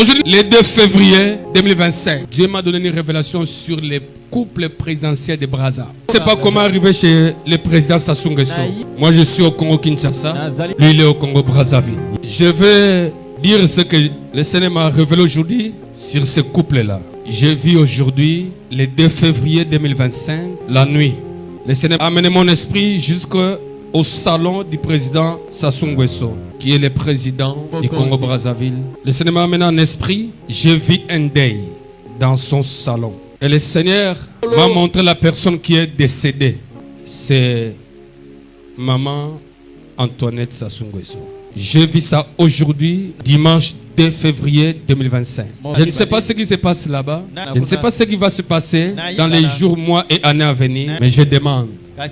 Aujourd'hui, le 2 février 2025, Dieu m'a donné une révélation sur les couples présidentiels de Brazza. Je ne sais pas comment arriver chez le président Sassou Nguesso. Moi, je suis au Congo Kinshasa. Lui, il est au Congo Brazzaville. Je vais dire ce que le Seigneur m'a révélé aujourd'hui sur ce couple-là. J'ai vu aujourd'hui, le 2 février 2025, la nuit. Le Seigneur a amené mon esprit jusqu'au salon du président Sassou Nguesso, qui est le président du Congo Brazzaville. Le Seigneur m'a amené en esprit, j'ai vu un deuil dans son salon. Et le Seigneur m'a montré la personne qui est décédée. C'est maman Antoinette Sassou Nguesso. J'ai vu ça aujourd'hui, dimanche 2 février 2025. Je ne sais pas ce qui se passe là-bas. Je ne sais pas ce qui va se passer dans les jours, mois et années à venir. Mais je demande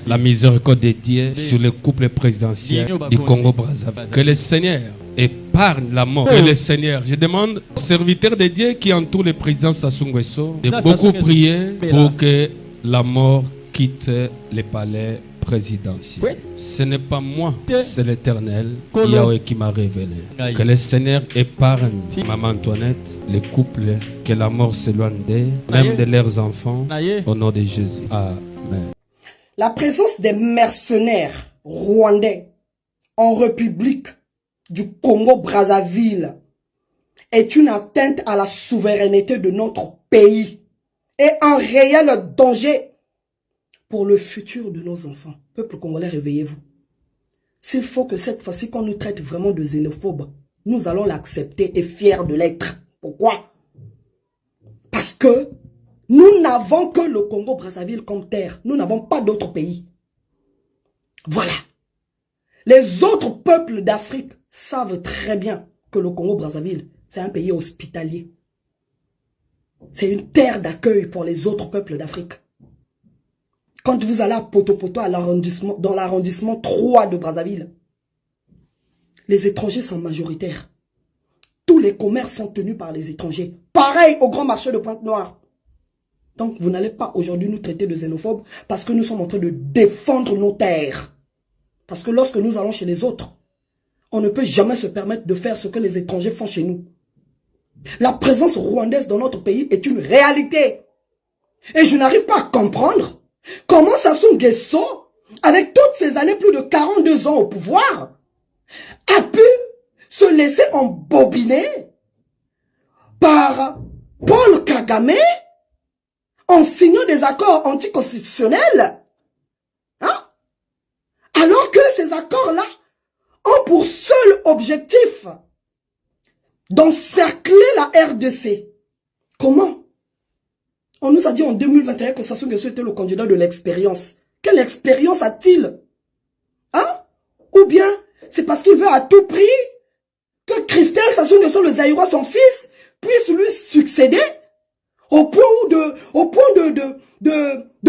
la miséricorde de Dieu sur le couple présidentiel du Congo Brazzaville. Que le Seigneur épargne la mort. Que le Seigneur, je demande aux serviteurs de Dieu qui entourent le président Sassou Nguesso de beaucoup prier pour que la mort quitte le palais présidentiel. Ce n'est pas moi, c'est l'Éternel Yahweh qui m'a révélé. Que le Seigneur épargne maman Antoinette, les couples, que la mort s'éloigne d'eux, même de leurs enfants, au nom de Jésus. Amen. La présence des mercenaires rwandais en République du Congo-Brazzaville est une atteinte à la souveraineté de notre pays et un réel danger pour le futur de nos enfants. Peuple congolais, réveillez-vous. S'il faut que cette fois-ci qu'on nous traite vraiment de xénophobes, nous allons l'accepter et fiers de l'être. Pourquoi? Parce que nous n'avons que le Congo-Brazzaville comme terre. Nous n'avons pas d'autres pays. Voilà. Les autres peuples d'Afrique savent très bien que le Congo-Brazzaville, c'est un pays hospitalier. C'est une terre d'accueil pour les autres peuples d'Afrique. Quand vous allez à Poto-Poto, dans l'arrondissement 3 de Brazzaville, les étrangers sont majoritaires. Tous les commerces sont tenus par les étrangers. Pareil au grand marché de Pointe-Noire. Donc vous n'allez pas aujourd'hui nous traiter de xénophobes parce que nous sommes en train de défendre nos terres. Parce que lorsque nous allons chez les autres, on ne peut jamais se permettre de faire ce que les étrangers font chez nous. La présence rwandaise dans notre pays est une réalité. Et je n'arrive pas à comprendre comment Sassou Nguesso, avec toutes ces années, plus de 42 ans au pouvoir, a pu se laisser embobiner par Paul Kagame en signant des accords anticonstitutionnels, hein? Alors que ces accords-là ont pour seul objectif d'encercler la RDC. Comment? On nous a dit en 2021 que Sassou Nguesso était le candidat de l'expérience. Quelle expérience a-t-il? Hein? Ou bien, c'est parce qu'il veut à tout prix que Christelle Sassou Nguesso, le Zaïrois, son fils, puisse lui succéder au point de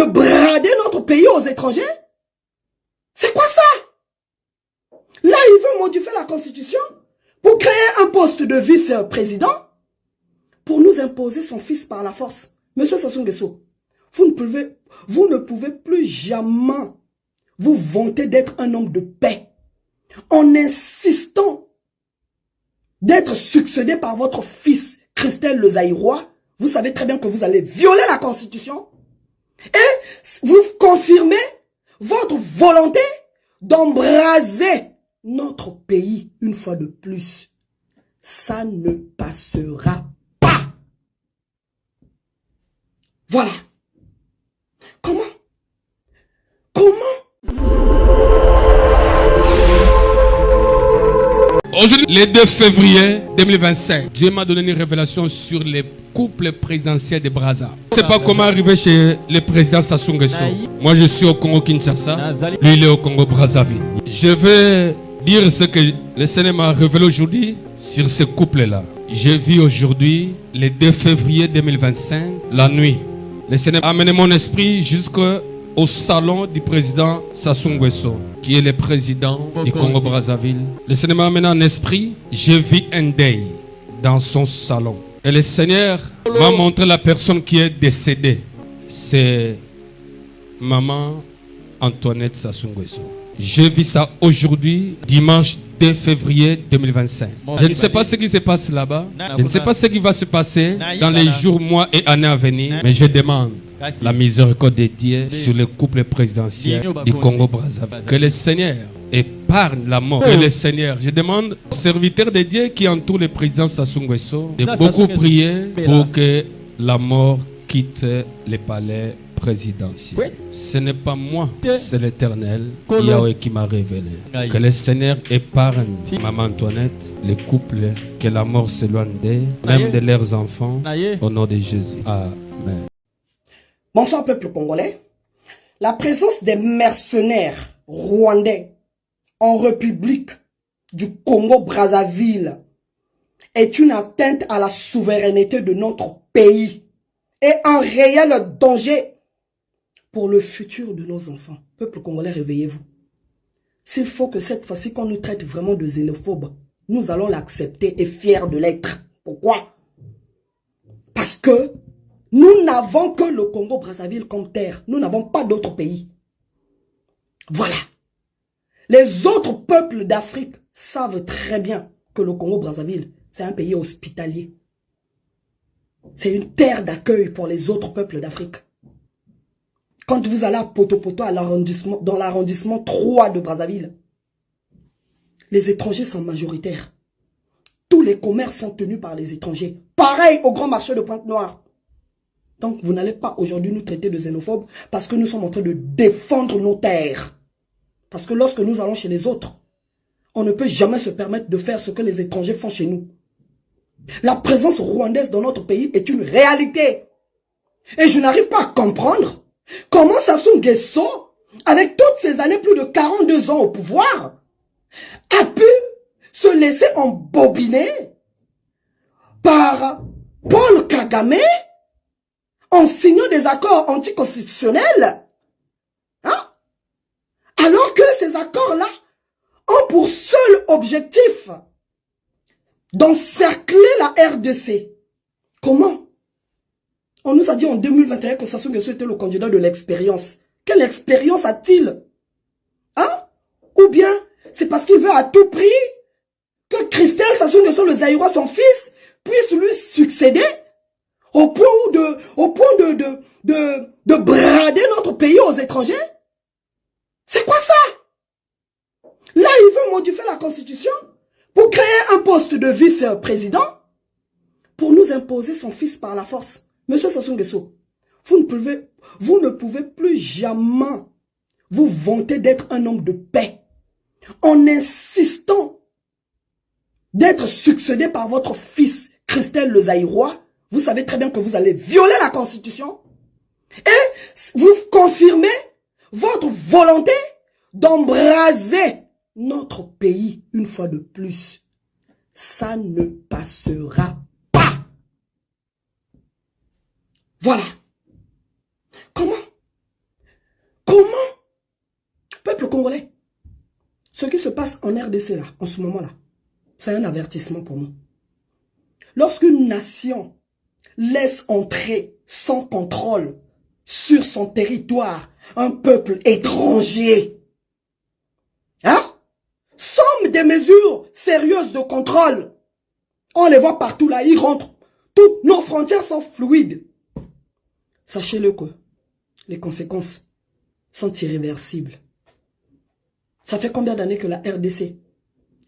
brader notre pays aux étrangers? C'est quoi ça? Là, il veut modifier la constitution pour créer un poste de vice-président pour nous imposer son fils par la force. Monsieur Sassou Nguesso, vous ne pouvez plus jamais vous vanter d'être un homme de paix en insistant d'être succédé par votre fils Christelle le Zaïrois. Vous savez très bien que vous allez violer la constitution et vous confirmez votre volonté d'embraser notre pays une fois de plus. Ça ne passera pas. Voilà. Comment? Aujourd'hui, le 2 février 2025, Dieu m'a donné une révélation sur les couples présidentiels de Brazza. Je ne sais pas comment arriver chez le président Sassou Nguesso. Moi, je suis au Congo Kinshasa. Lui, il est au Congo Brazzaville. Je vais dire ce que le Seigneur m'a révélé aujourd'hui sur ce couple-là. J'ai vu aujourd'hui, le 2 février 2025, la nuit. Le Seigneur a amené mon esprit jusqu'au salon du président Sassou Nguesso, qui est le président du Congo Brazzaville. Le Seigneur m'a amené en esprit, j'ai vu un deuil dans son salon. Et le Seigneur m'a montré la personne qui est décédée. C'est maman Antoinette Sassou Nguesso. J'ai vu ça aujourd'hui, dimanche 2 février 2025. Je ne sais pas ce qui se passe là-bas. Je ne sais pas ce qui va se passer dans les jours, mois et années à venir. Mais je demande la miséricorde de Dieu sur le couple présidentiel du Congo-Brazzaville. Que le Seigneur épargne la mort. Que le Seigneur, je demande aux serviteurs de Dieu qui entourent le président Sassou Nguesso de beaucoup prier pour que la mort quitte le palais présidentiel. Ce n'est pas moi, c'est l'Éternel Yahweh qui m'a révélé. Que le Seigneur épargne Maman Antoinette, les couples, que la mort s'éloigne d'eux, même de leurs enfants, au nom de Jésus. Amen. Bonsoir peuple congolais. La présence des mercenaires rwandais en République du Congo-Brazzaville est une atteinte à la souveraineté de notre pays et un réel danger pour le futur de nos enfants. Peuple congolais, réveillez-vous. S'il faut que cette fois-ci qu'on nous traite vraiment de xénophobes, nous allons l'accepter et fiers de l'être. Pourquoi? Parce que nous n'avons que le Congo-Brazzaville comme terre. Nous n'avons pas d'autres pays. Voilà. Les autres peuples d'Afrique savent très bien que le Congo-Brazzaville, c'est un pays hospitalier. C'est une terre d'accueil pour les autres peuples d'Afrique. Quand vous allez à Poto-Poto, dans l'arrondissement 3 de Brazzaville, les étrangers sont majoritaires. Tous les commerces sont tenus par les étrangers. Pareil au grand marché de Pointe-Noire. Donc vous n'allez pas aujourd'hui nous traiter de xénophobes parce que nous sommes en train de défendre nos terres. Parce que lorsque nous allons chez les autres, on ne peut jamais se permettre de faire ce que les étrangers font chez nous. La présence rwandaise dans notre pays est une réalité. Et je n'arrive pas à comprendre comment Sassou Nguesso, avec toutes ces années, plus de 42 ans au pouvoir, a pu se laisser embobiner par Paul Kagame en signant des accords anticonstitutionnels. Hein? Alors que ces accords-là ont pour seul objectif d'encercler la RDC. Comment? On nous a dit en 2021 que Sassou Nguesso était le candidat de l'expérience. Quelle expérience a-t-il? Hein? Ou bien, c'est parce qu'il veut à tout prix que Christelle Sassou Nguesso, le Zaïrois, son fils, puisse lui succéder au point de brader notre pays aux étrangers? C'est quoi ça? Là, il veut modifier la constitution pour créer un poste de vice-président pour nous imposer son fils par la force. Monsieur Sassou Nguesso, vous ne pouvez plus jamais vous vanter d'être un homme de paix en insistant d'être succédé par votre fils Christelle le Zaïrois. Vous savez très bien que vous allez violer la constitution et vous confirmez votre volonté d'embraser notre pays une fois de plus. Ça ne passera pas. Voilà. Comment? Peuple congolais, ce qui se passe en RDC là, en ce moment-là, c'est un avertissement pour nous. Lorsqu'une nation laisse entrer sans contrôle sur son territoire un peuple étranger, hein? Sans des mesures sérieuses de contrôle, on les voit partout là, ils rentrent. Toutes nos frontières sont fluides. Sachez-le que les conséquences sont irréversibles. Ça fait combien d'années que la RDC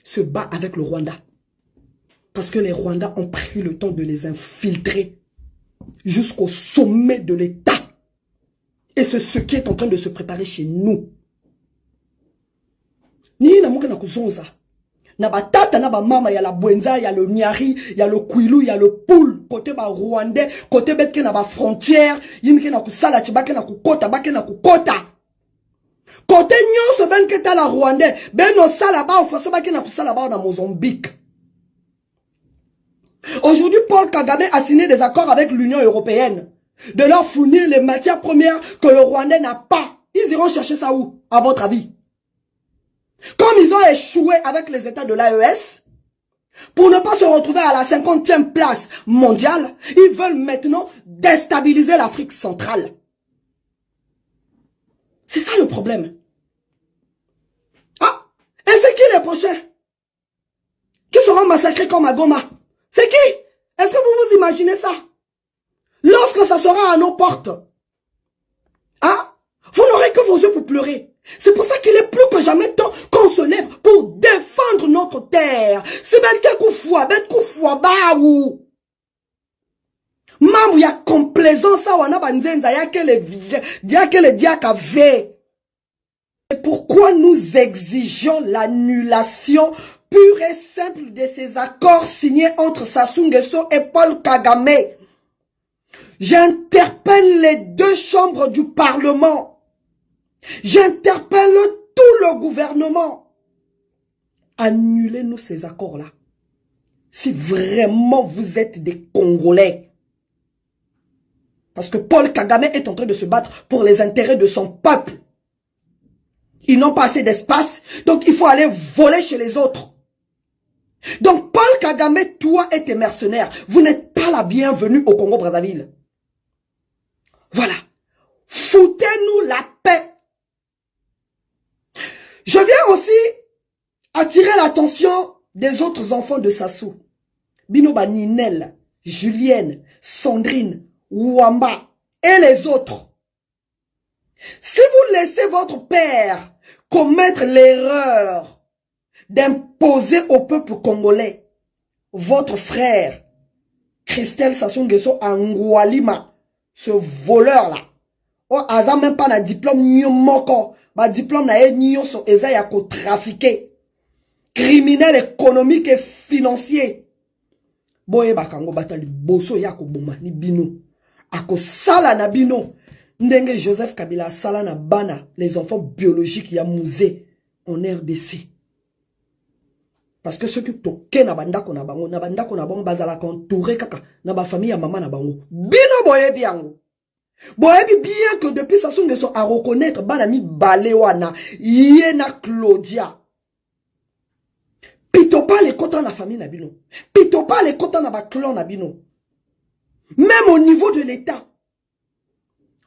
se bat avec le Rwanda? Parce que les Rwandais ont pris le temps de les infiltrer jusqu'au sommet de l'État. Et c'est ce qui est en train de se préparer chez nous. Ni na muka na kuzonza. Na batata na ba mama ya la Bwenza, ya le Nyari, ya le Kwilu, ya le Poul, côté ba Rwandais, côté betke na ba frontière, yimke na kusala chibake na kukota, bake na kukota. Côté nyonso benke ta la Rwandais, ben no sala ba ofoso bake na kusala ba na Mozambique. Aujourd'hui, Paul Kagame a signé des accords avec l'Union européenne de leur fournir les matières premières que le Rwandais n'a pas. Ils iront chercher ça où, à votre avis? Comme ils ont échoué avec les États de l'AES, pour ne pas se retrouver à la 50e place mondiale, ils veulent maintenant déstabiliser l'Afrique centrale. C'est ça le problème. Ah, et c'est qui les prochains? massacrés comme à Goma. C'est qui? Est-ce que vous vous imaginez ça? Lorsque ça sera à nos portes, hein? Vous n'aurez que vos yeux pour pleurer. C'est pour ça qu'il est plus que jamais temps qu'on se lève pour défendre notre terre. C'est bête Koufoua, baou. Mamou ya complaisance à wana banzenza ya que les diaka ve. Et pourquoi nous exigeons l'annulation pure et simple de ces accords signés entre Sassou Nguesso et Paul Kagame? J'interpelle les deux chambres du Parlement. J'interpelle tout le gouvernement. Annulez-nous ces accords-là. Si vraiment vous êtes des Congolais. Parce que Paul Kagame est en train de se battre pour les intérêts de son peuple. Ils n'ont pas assez d'espace, donc il faut aller voler chez les autres. Donc Paul Kagame, toi et tes mercenaires, vous n'êtes pas la bienvenue au Congo-Brazzaville. Voilà. Foutez-nous la paix. Je viens aussi attirer l'attention des autres enfants de Sassou. Binoba Ninel, Julienne, Sandrine, Wamba et les autres. Si vous laissez votre père commettre l'erreur d'imposer au peuple congolais votre frère, Christelle Sassou Nguesso Angoualima, ce voleur-là, oh, aza même pas na diplôme nyomoko, ba diplôme na nyoso eza ya ko trafiquer, criminel économique et financier. Boye bakango batali boso ya ko boma ni bino, ako sala na bino, ndenge Joseph Kabila sala na bana, les enfants biologiques ya musée en RDC. Parce que ceux qui toquent na bandako na bango bazala entouré kaka na ba famille ya maman na bango. Bino boye biango. Boye bien que depuis Sassou Nguesso à reconnaître banami balewana yena Claudia. Pito pas les kota na famille na bino. Pito pas les kota na ba clan na bino. Même au niveau de l'État.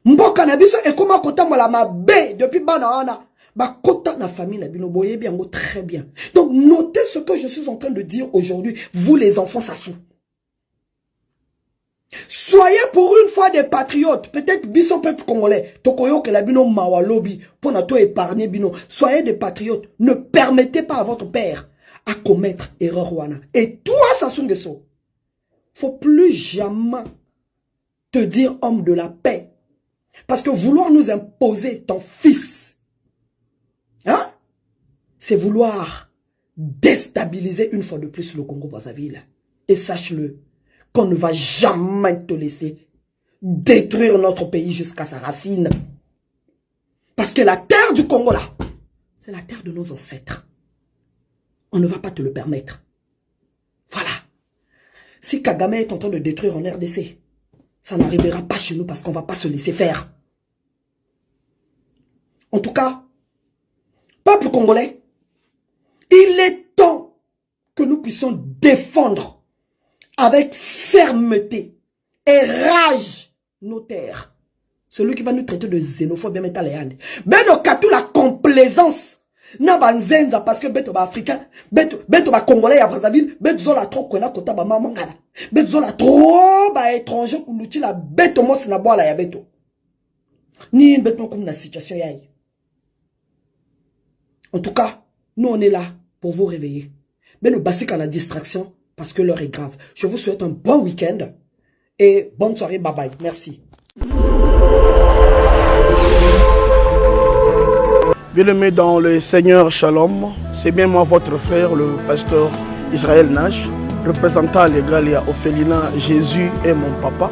Mboka na biso e koma kota mola mabe depuis bana ba kota na famille na bino boye bien très bien. Donc notez ce que je suis en train de dire aujourd'hui, vous les enfants Sassou. Soyez pour une fois des patriotes, peut-être biso peuple congolais, tokoyo que la bino mawalobi pour na to épargner bino. Soyez des patriotes, ne permettez pas à votre père à commettre erreur wana. Et toi Sassou Nguesso, faut plus jamais te dire homme de la paix. Parce que vouloir nous imposer ton fils, hein, c'est vouloir déstabiliser une fois de plus le Congo-Brazzaville. Et sache-le, qu'on ne va jamais te laisser détruire notre pays jusqu'à sa racine. Parce que la terre du Congo là, c'est la terre de nos ancêtres. On ne va pas te le permettre. Voilà. Si Kagame est en train de détruire en RDC, ça n'arrivera pas chez nous parce qu'on ne va pas se laisser faire. En tout cas, peuple congolais, il est temps que nous puissions défendre avec fermeté et rage nos terres. Celui qui va nous traiter de xénophobe, bien mettre les handes. Ben au cas tout la complaisance. Na banzenza parce que beto ba africain, beto ba congolais à Brazzaville, beto zola trop kona kota ba mamangala. Beto zola trop ba étranger kuluti la beto mos na boala ya beto. Ni beto comme la situation yaï. En tout cas, nous on est là pour vous réveiller. Mais le basique à la distraction parce que l'heure est grave. Je vous souhaite un bon week-end et bonne soirée. Bye bye. Merci. Bien-aimés dans le Seigneur Shalom, c'est bien moi votre frère, le pasteur Israël Nash, représentant légal à Ophelina. Jésus est mon papa.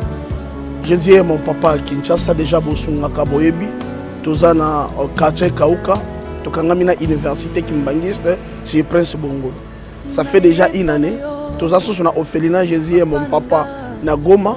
Jésus est mon papa à Kinshasa, déjà Bosunga Kaboyebi, Tozana Kache Kauka, Tokangamina Université Kimbangiste, c'est Prince Bongo. Ça fait déjà une année, Toza Sosuna Ophelina, Jésus est mon papa na Goma,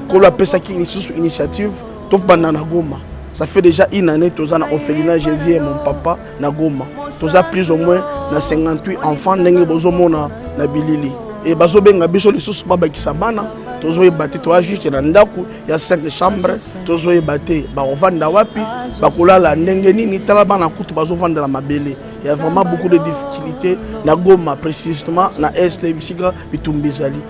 Kolo Pesa qui initiative, Topana na Goma. Ça fait déjà une année que Tozana Ophelina Jésus est mon papa na Goma. Toza plus ou moins na 58 enfants n'engue bozomona na bilili. Et bazobenga biso les sous baba kisabana, tozoyeba te toa juste na ndako ya 5 chambres tozoyeba te bakovanda wapi bakolala ndenge nini tala bana kutu bazovandela mabele. Il y a vraiment beaucoup de difficultés na Goma précisément na est bisika bitumba ezali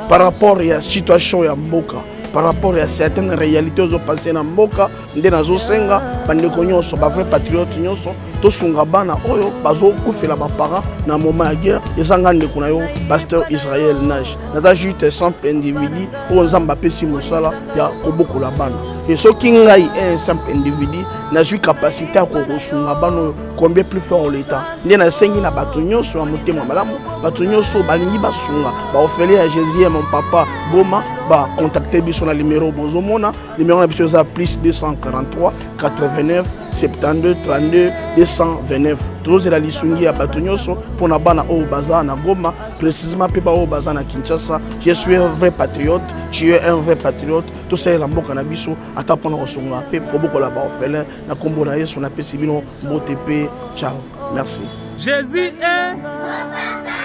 par rapport à la situation ya mboka, par rapport à certaines réalités aux passées na mboka nde nazosenga bandeko nyonso ba vrai patriote nyonso tosunga bana oyo bazokufela ba parents na moment ya guerre ezanga ndeko na yo pasteur Israël Nage naza juste simple individu oyo nzamba apesi mosala ya kobokola bana et soki ngai un simple individu nazwi capacité ya kosunga bana oyo combien plus fort l'état nde nasengi na bato nyonso ya motema malamu bato nyonso balingi basunga baofele ya Jésus mon papa Goma ba contacter biso na numéro bozomona numéro na biso za plus 243 89 72 32 229 tous la lisungi ya bato nyonso pona bana o baza na Goma précisément pe ba o baza na Kinshasa. Je suis un vrai patriote, tu es un vrai patriote, tout ça la mboka na biso ata pona kosunga pe koboko la ba ofele na kombo na Yesu na pesi bino botepe. Ciao, merci. Jésus est